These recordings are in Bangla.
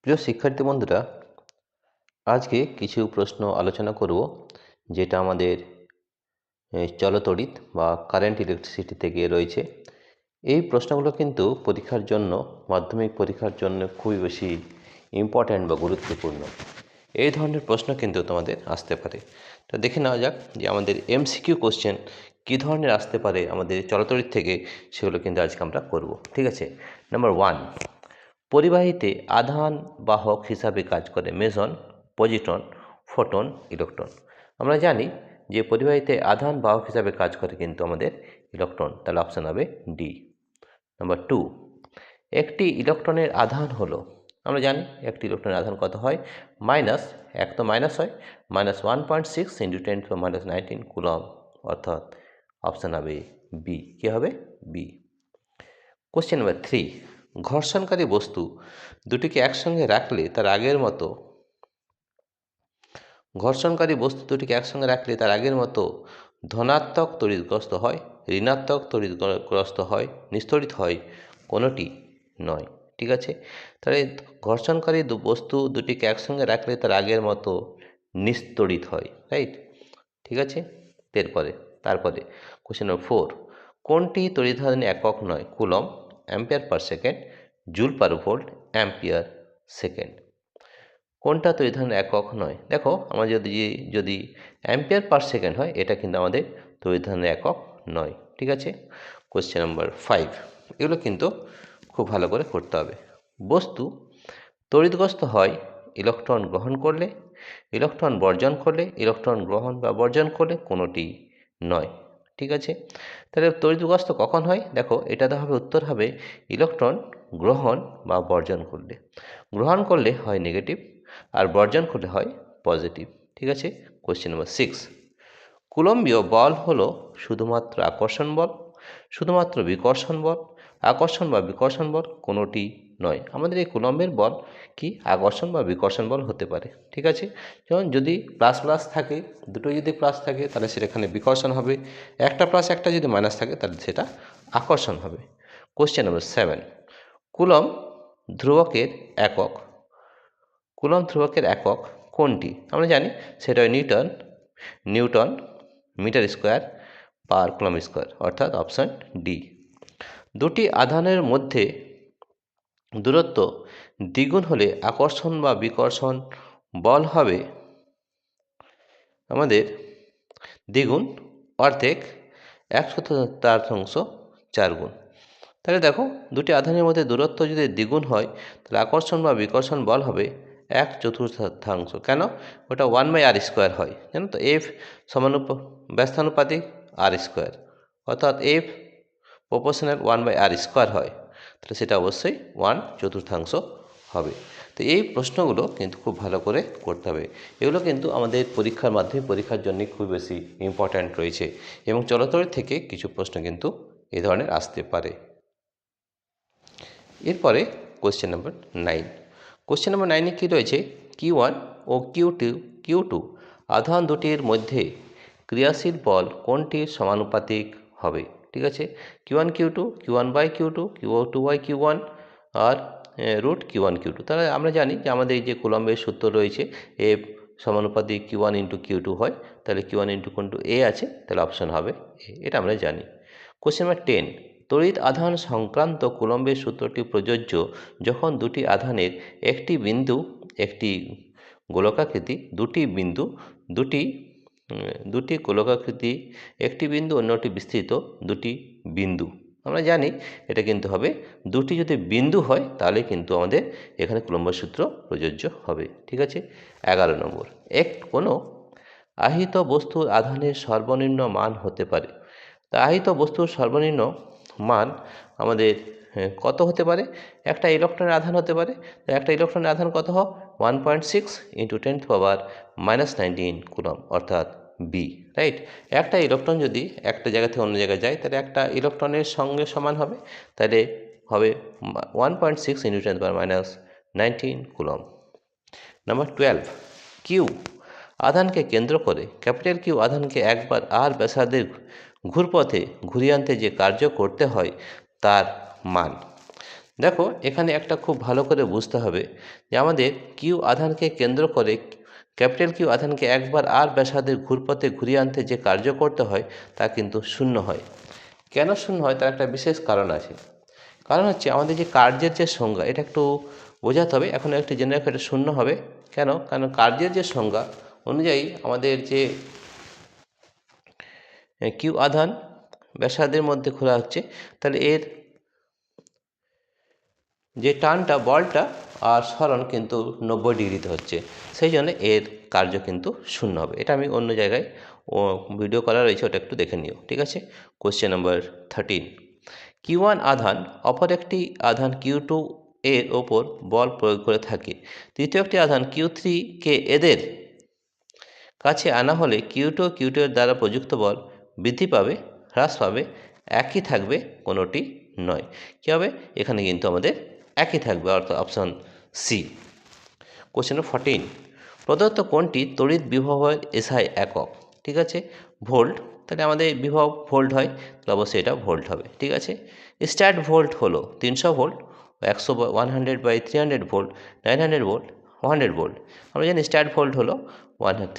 প্রিয় শিক্ষার্থী বন্ধুরা, আজকে কিছু প্রশ্ন আলোচনা করব যেটা আমাদের চলতড়িৎ বা কারেন্ট ইলেকট্রিসিটি থেকে রয়েছে। এই প্রশ্নগুলো কিন্তু পরীক্ষার জন্য, মাধ্যমিক পরীক্ষার জন্য খুবই বেশি ইম্পর্ট্যান্ট বা গুরুত্বপূর্ণ। এই ধরনের প্রশ্ন কিন্তু তোমাদের আসতে পারে। তো দেখে নেওয়া যাক যে আমাদের এমসিকিউ কোশ্চেন কী ধরনের আসতে পারে আমাদের চলতড়িৎ থেকে, সেগুলো কিন্তু আজকে আমরা করব। ঠিক আছে। নাম্বার 1, পরিবাহীতে আধান বাহক হিসাবে কাজ করে মেসন, পজিট্রন, ফোটন, ইলেকট্রন। আমরা জানি যে পরিবাহীতে আধান বাহক হিসাবে কাজ করে কিন্তু আমাদের ইলেকট্রন, তাহলে অপশান হবে ডি। নাম্বার 2, একটি ইলেকট্রনের আধান হলো, আমরা জানি একটি ইলেকট্রনের আধান কত হয়, মাইনাস, এক তো মাইনাস হয়, -1.6 × 10⁻⁹ কুলম্ব, অর্থাৎ অপশান হবে বি। কী হবে? বি। কোশ্চেন নাম্বার 3, ঘর্ষণকারী বস্তু দুটিকে একসঙ্গে রাখলে তার আগের মতো ধনাত্মক তড়িৎগ্রস্ত হয়, ঋণাত্মক তড়িৎগ্রস্ত হয়, নিস্তড়িত হয়, কোনোটি নয়। ঠিক আছে। তাহলে ঘর্ষণকারী বস্তু দুটিকে একসঙ্গে রাখলে তার আগের মতো নিস্তড়িত হয়, রাইট? ঠিক আছে। তারপরে কোশ্চেন নম্বর 4, কোনটি তড়িৎধারণের একক নয়? Coulomb, ampere per second, joule per volt, ampere second. কোনটা তড়িৎধারণের একক নয়? দেখো, আমার যদি অ্যাম্পিয়ার পার সেকেন্ড হয়, এটা কিন্তু আমাদের তড়িৎধারণের একক নয়। ঠিক আছে। কোশ্চেন নাম্বার 5, এগুলো কিন্তু খুব ভালো করে করতে হবে। বস্তু তড়িৎগ্রস্ত হয় ইলেকট্রন গ্রহণ করলে, ইলেকট্রন বর্জন করলে, ইলেকট্রন গ্রহণ বা বর্জন করলে, কোনোটি নয়। ঠিক আছে। তাহলে তড়িৎগ্রস্ত কখন হয়? দেখো, এটাতে হবে, উত্তর হবে ইলেকট্রন গ্রহণ বা বর্জন করলে। গ্রহণ করলে হয় নেগেটিভ, আর বর্জন করলে হয় পজিটিভ। ঠিক আছে। কোশ্চেন নাম্বার 6, কুলম্বীয় বল হলো শুধুমাত্র আকর্ষণ বল, শুধুমাত্র বিকর্ষণ বল, আকর্ষণ বা বিকর্ষণ বল, কোনোটি নয়। আমাদের এই কুলম্বের বল কি আকর্ষণ বা বিকর্ষণ বল হতে পারে। ঠিক আছে। যেমন যদি প্লাস প্লাস থাকে, দুটো যদি প্লাস থাকে তাহলে সেখানে বিকর্ষণ হবে, একটা প্লাস একটা যদি মাইনাস থাকে তাহলে সেটা আকর্ষণ হবে। কোশ্চেন নাম্বার 7, কুলম্ব ধ্রুবকের একক, কুলম্ব ধ্রুবকের একক কোনটি? আমরা জানি সেটা হয় newton metre square per coulomb square, অর্থাৎ অপশান ডি। দুটি আধানের মধ্যে দূরত্ব দ্বিগুণ হলে আকর্ষণ বা বিকর্ষণ বল হবে আমাদের দ্বিগুণ, অর্ধেক, 1/4 গুণ। তাহলে দেখো, দুটি আধানের মধ্যে দূরত্ব যদি দ্বিগুণ হয় তাহলে আকর্ষণ বা বিকর্ষণ বল হবে 1/4। কেন? ওটা 1/r² হয়, জানো তো, এফ ব্যস্তানুপাতিক r², অর্থাৎ এফ প্রপোর্শনাল 1/r² হয়, তাহলে সেটা অবশ্যই 1/4 হবে। তো এই প্রশ্নগুলো কিন্তু খুব ভালো করে করতে হবে। এগুলো কিন্তু আমাদের পরীক্ষার জন্য খুব বেশি ইম্পর্ট্যান্ট রয়েছে, এবং চলতড়িৎ থেকে কিছু প্রশ্ন কিন্তু এই ধরনের আসতে পারে। এরপরে কোশ্চেন নাম্বার 9, কোশ্চেন নাম্বার 9-এ কী রয়েছে? Q1 ও Q2 আধান দুটির মধ্যে ক্রিয়াশীল বল কোনটির সমানুপাতিক হবে? ঠিক আছে। Q1 Q2, Q1/Q2, Q2/Q1 আর √Q1 Q2। তাহলে আমরা জানি যে আমাদের এই যে কুলম্বের সূত্র রয়েছে, F সমানুপাতিক Q1 × Q2 হয়, তাহলে Q1 × A আছে, তাহলে অপশন হবে এ, এটা আমরা জানি। কোশ্চেন নাম্বার 10, তড়িৎ আধান সংক্রান্ত কুলম্বের সূত্রটি প্রযোজ্য যখন দুটি আধানের একটি বিন্দু একটি গোলকাকৃতি, দুটি গোলকাকৃতি, একটি বিন্দু অন্যটি বিস্তৃত দুটি বিন্দু। আমরা জানি এটা কিন্তু হবে, দুটি যদি বিন্দু হয় তাহলে কিন্তু আমাদের এখানে কুলম্বের সূত্র প্রযোজ্য হবে। ঠিক আছে। 11 নম্বর, কোনো আহিত বস্তুর আধানের সর্বনিম্ন মান হতে পারে। তা আহিত বস্তুর সর্বনিম্ন মান আমাদের কত হতে পারে? একটা ইলেকট্রনের আধান হতে পারে। তো একটা ইলেকট্রনের আধান কত হয়? 1.6 × 10⁻⁹ কুলম্ব, অর্থাৎ বি, রাইট। একটা ইলেকট্রন যদি একটা জায়গা থেকে অন্য জায়গায় যায় তাহলে একটা ইলেকট্রনের সঙ্গে সমান হবে, তাহলে হবে 1.6 × 10⁻⁹ কুলম্ব। নাম্বার 12, কিউ আধানকে কেন্দ্র করে কিউ আধানকে একবার আর ব্যাসার্ধের ঘুরপথে ঘুরিয়ে আনতে যে কার্য করতে হয় তার মান। দেখো এখানে একটা খুব ভালো করে বুঝতে হবে যে আমাদের কিউ আধানকে কেন্দ্র করে ক্যাপিটাল কিউ আধানকে একবার আর ব্যাসার্ধের ঘুরপথে ঘুরিয়ে আনতে যে কার্য করতে হয় তা কিন্তু শূন্য হয়। কেন শূন্য হয় তার একটা বিশেষ কারণ আছে। কারণ হচ্ছে আমাদের যে কার্যের যে সংজ্ঞা এটা একটু বোঝাতে হবে। এখন একটু জেনে রাখো এটা শূন্য হবে কেন, কারণ কার্যের যে সংজ্ঞা অনুযায়ী আমাদের যে কিউ আধান ব্যাসার্ধের মধ্যে খোলা হচ্ছে, তাহলে এর যে টানটা বলটা আর সরণ কিন্তু 90 ডিগ্রিতে হচ্ছে, সেই জন্য এর কার্য কিন্তু শূন্য হবে। এটা আমি অন্য জায়গায় ভিডিও করা রয়েছে, ওটা একটু দেখে নিও, ঠিক আছে। কোশ্চেন নাম্বার 13, Q1 আধান অপর একটি আধান Q2 এর ওপর বল প্রয়োগ করে থাকে, তৃতীয় একটি আধান Q3 কে এদের কাছে আনা হলে Q2 এর দ্বারা প্রযুক্ত বল বৃদ্ধি পাবে, হ্রাস পাবে, একই থাকবে, কোনোটি নয়। কী হবে? এখানে কিন্তু আমাদের একই থাকবে, অর্থাৎ অপশন সি। কোশ্চেন 14, প্রদত্ত কোণটি তড়িৎ বিভবের এসআই একক, ঠিক আছে, ভোল্ট। তাহলে আমাদের বিভব ভোল্ট হয়, তাহলে অবশ্যই এটা ভোল্ট হবে, ঠিক আছে। স্ট্যাট ভোল্ট হলো 300 ভোল্ট, 100/300 ভোল্ট, 900 ভোল্ট, 100 ভোল্ট। আমরা জানি স্ট্যাট ভোল্ট হলো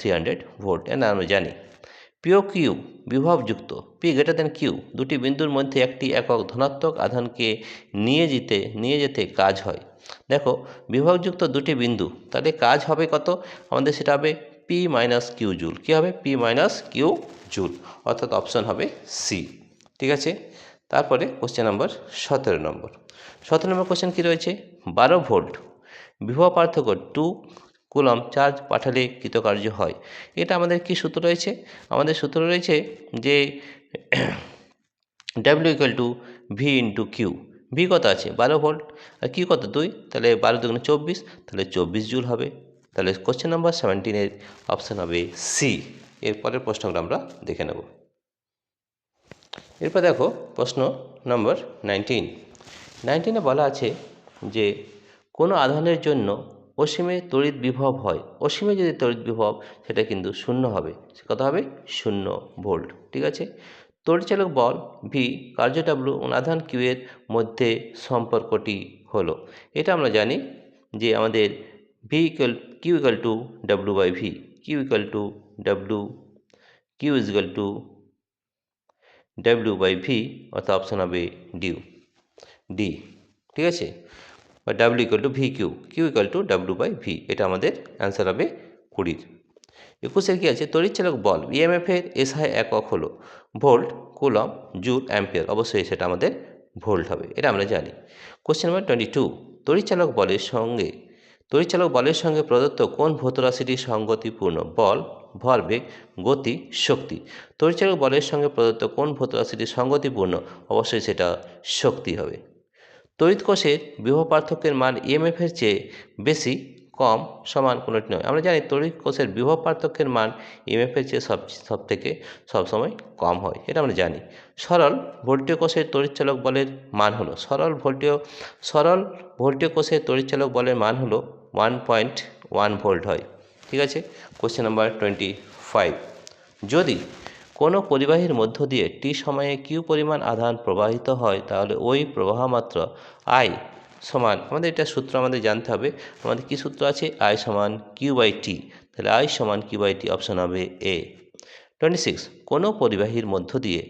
300 ভোল্ট, এটা আমরা জানি। পিও কিউ বিভবযুক্ত পি গ্রেটার দেন কিউ দুটি বিন্দুর মধ্যে একটি একক ধনাত্মক আধানকে নিয়ে যেতে কাজ হয়। দেখো বিভবযুক্ত দুটি বিন্দু, তাহলে কাজ হবে কত আমাদের, সেটা হবে পি মাইনাস কিউ জুল। কী হবে? পি মাইনাস কিউ জুল, অর্থাৎ অপশন হবে সি, ঠিক আছে। তারপরে কোশ্চেন নাম্বার 17 নম্বর কোশ্চেন কী রয়েছে, 12 ভোল্ট বিভব পার্থক্য 2 কুলম্ব চার্জ পাঠালে কৃতকার্য হয়। এটা আমাদের কি সূত্র রয়েছে? আমাদের সূত্র রয়েছে যে W equal to V into Q. V কত আছে? 12 ভোল্ট, আর কিউ কত? 2, তাহলে 12 দুগুণে 24, তাহলে 24 জুল হবে। তাহলে কোশ্চেন নাম্বার 17 অপশান হবে সি। এরপরের প্রশ্নগুলো আমরা দেখে নেব। এরপর দেখো প্রশ্ন নম্বর 19 বলা আছে যে কোনো আধানের জন্য অসীমে তড়িৎ বিভব হয়, অসীমে যদি তড়িৎ বিভব, সেটা কিন্তু শূন্য হবে। সে কত হবে? 0 ভোল্ট, ঠিক আছে। তড়িৎচালক বল ভি, কার্য ডাব্লু, আধান কিউ এর মধ্যে সম্পর্কটি হলো, এটা আমরা জানি যে আমাদের Q equal to W by V, Q equal to W, Q is equal to W by V, অর্থাৎ অপশান হবে ডি, ঠিক আছে, বা W equal to V Q, Q equal to W by V, এটা আমাদের অ্যান্সার হবে 20। 21 কী আছে? তড়িৎচালক বল ইএমএফের এসআই একক হলো ভোল্ট, কুলম্ব, জুল, অ্যাম্পিয়ার, অবশ্যই সেটা আমাদের ভোল্ট হবে, এটা আমরা জানি। কোশ্চেন নাম্বার 22, তড়িৎচালক বলের সঙ্গে প্রদত্ত কোন ভৌত রাশিটি সঙ্গতিপূর্ণ? বল, ভরবেগ, গতি, শক্তি। তড়িৎচালক বলের সঙ্গে প্রদত্ত কোন ভৌত রাশিটি সঙ্গতিপূর্ণ? অবশ্যই সেটা শক্তি হবে। তড়িৎ কোষের বিভব পার্থক্যের মান ইএমএফের চেয়ে বেশি, কম, সমান, কোনোটি নয়। আমরা জানি তড়িৎ কোষের বিভব পার্থক্যের মান ইএমএফের চেয়ে সবসময় কম হয়, এটা আমরা জানি। সরল ভোল্টীয় কোষের তড়িৎচালক বলের মান হলো সরল ভোল্টীয় কোষের তড়িৎচালক বলের মান হলো 1.1 ভোল্ট হয়, ঠিক আছে। কোশ্চেন নাম্বার 25, যদি কোনো পরিবাহীর মধ্য দিয়ে টি সময়ে কিউ পরিমাণ আধান প্রবাহিত হয়, তাহলে ওই প্রবাহ মাত্রা আই সমান, আমাদের এটা সূত্র আমাদের জানতে হবে। আমাদের কি সূত্র আছে? আই সমান কিউ বাই টি, তাহলে আই সমান কিউ বাই টি, অপশন হবে এ। 26, কোনো পরিবাহীর মধ্য দিয়ে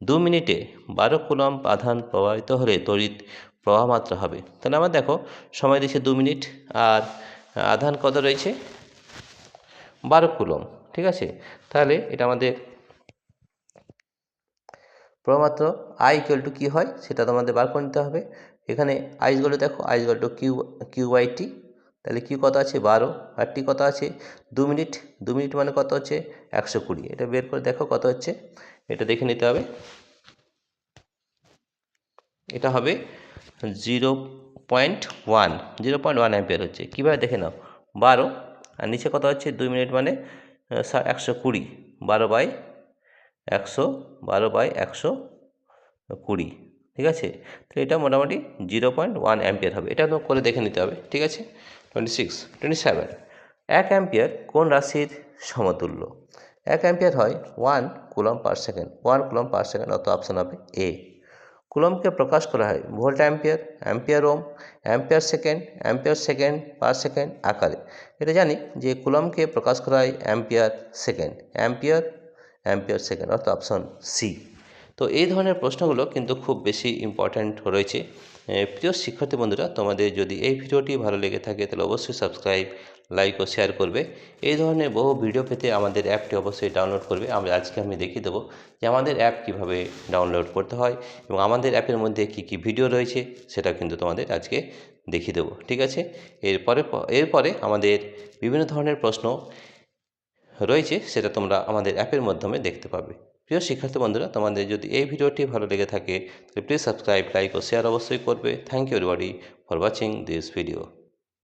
2 মিনিটে 12 কুলম্ব আধান প্রবাহিত হলে তড়িৎ প্রবাহ মাত্রা হবে। তাহলে আমার দেখো সময় দিয়েছে 2 মিনিট, আর আধান কত রয়েছে? 12 কুলম্ব, ঠিক আছে। তাহলে এটা আমাদের প্রমাত্র আই ইকুয়াল টু কী হয় সেটা তোমাদের বার করে নিতে হবে। এখানে আইসগুলো দেখো, I equal to Q by T, তাহলে কিউ কত আছে? 12, আর টি কত আছে? 2 মিনিট। 2 মিনিট মানে কত হচ্ছে? 120। এটা বের করে দেখো কত হচ্ছে, এটা দেখে নিতে হবে। এটা হবে 0.1 অ্যাম্পিয়ার হচ্ছে। কীভাবে দেখে নাও, 12 আর নিচে কত হচ্ছে? 2 মিনিট মানে 120, 12/120, ঠিক আছে। তো এটা মোটামুটি 0.1 অ্যাম্পিয়ার হবে, এটা তো করে দেখে নিতে হবে, ঠিক আছে। 27, 1 অ্যাম্পিয়ার কোন রাশির সমতুল্য? 1 অ্যাম্পিয়ার হয় 1 coulomb per second, 1 coulomb per second, অত অপশন হবে এ। কুলম্বকে প্রকাশ করা হয় ভোল্ট অ্যাম্পিয়ার, অ্যাম্পিয়ার ওম, অ্যাম্পিয়ার সেকেন্ড পার সেকেন্ড আকারে। এটা জানি যে কুলম্বকে প্রকাশ করা হয় অ্যাম্পিয়ার সেকেন্ড, অর্থাৎ অপশন সি। তো এই ধরনের প্রশ্নগুলো কিন্তু খুব বেশি ইম্পর্ট্যান্ট রয়েছে। প্রিয় শিক্ষার্থী বন্ধুরা, তোমাদের যদি এই ভিডিওটি ভালো লেগে থাকে তাহলে অবশ্যই সাবস্ক্রাইব, লাইক ও শেয়ার করবে। এই ধরনের বহু ভিডিও পেতে আমাদের অ্যাপটি অবশ্যই ডাউনলোড করবে। আজকে আমি দেখিয়ে দেবো যে আমাদের অ্যাপ কিভাবে ডাউনলোড করতে হয় এবং আমাদের অ্যাপের মধ্যে কি কি ভিডিও রয়েছে সেটা কিন্তু তোমাদের আজকে দেখিয়ে দেবো, ঠিক আছে। এরপরে আমাদের বিভিন্ন ধরনের প্রশ্ন রয়েছে, সেটা তোমরা আমাদের অ্যাপের মাধ্যমে দেখতে পাবে। প্রিয় শিক্ষার্থী বন্ধুরা, তোমাদের যদি এই ভিডিওটি ভালো লেগে থাকে তাহলে প্লিজ সাবস্ক্রাইব, লাইক ও শেয়ার অবশ্যই করবে। Thank you everybody for watching this video.